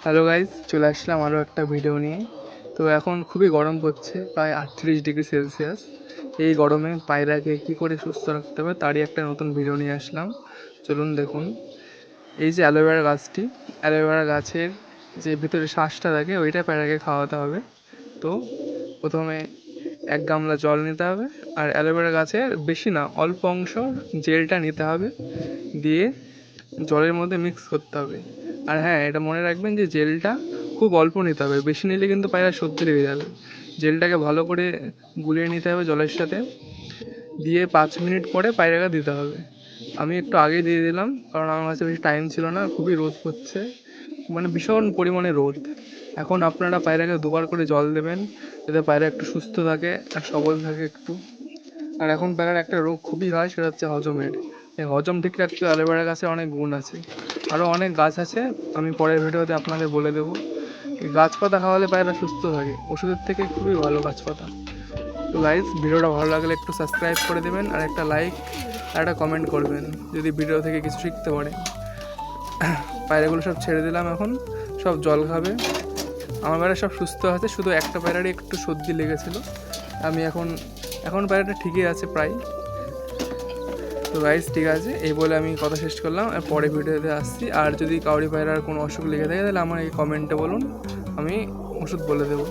Hello guys, চলে আসলাম আরও একটা ভিডিও নিয়ে। তো এখন খুবই গরম পড়ছে, প্রায় 38 ডিগ্রি সেলসিয়াস। এই গরমে পায়রাকে কী করে সুস্থ রাখতে হবে তারই একটা নতুন ভিডিও নিয়ে আসলাম। চলুন দেখুন। এই যে অ্যালোভেরা গাছটি, অ্যালোভেরা গাছের যে ভিতরে শ্বাসটা থাকে ওইটা পায়রাকে খাওয়াতে হবে। তো প্রথমে 1 গামলা জল নিতে হবে, আর অ্যালোভেরা গাছের বেশি না, অল্প অংশ জেলটা নিতে হবে, দিয়ে জলের মধ্যে মিক্স করতে হবে। আর হ্যাঁ, এটা মনে রাখবেন যে জেলটা খুব অল্প নিতে হবে, বেশি নিলে কিন্তু পায়রা সর্দি লেগে যাবে। জেলটাকে ভালো করে গুলিয়ে নিতে হবে জলের সাথে, দিয়ে 5 মিনিট পরে পায়রাকে দিতে হবে। আমি একটু আগে দিয়ে দিলাম, কারণ আমার কাছে বেশি টাইম ছিল না, খুবই রোদ পড়ছে, মানে ভীষণ পরিমাণে রোদ। এখন আপনারা পায়রাকে দুবার করে জল দেবেন, যাতে পায়রা একটু সুস্থ থাকে আর সবল থাকে একটু। আর এখন পায়রার একটা রোগ খুবই হয়, সেটা হচ্ছে হজমের। এই হজম ঠিক রাখতে অ্যালোভেরা গাছে অনেক গুণ আছে। আরও অনেক গাছ আছে, আমি পরের ভিডিওতে আপনাদের বলে দেবো। এই গাছপাতা খাওয়ালে পায়রা সুস্থ থাকে, ওষুধের থেকে খুবই ভালো গাছপাতা। তো গাইজ, ভিডিওটা ভালো লাগলে একটু সাবস্ক্রাইব করে দেবেন, আর একটা লাইক আর একটা কমেন্ট করবেন যদি ভিডিও থেকে কিছু শিখতে পারে। পায়রাগুলো সব ছেড়ে দিলাম, এখন সব জল খাবে। আমার পায়রা সব সুস্থ আছে, শুধু একটা পায়রারই একটু সর্দি লেগেছিলো। আমি এখন পায়রাটা ঠিকই আছে প্রায়। তো গাইজ, ঠিক আছে, এই বলে আমি কথা শেষ করলাম, আর পরে ভিডিওতে আসছি। আর যদি কাউরি পায়রার কোনো অসুখ লেগে থাকে তাহলে আমার এই কমেন্টে বলুন, আমি ওষুধ বলে দেবো।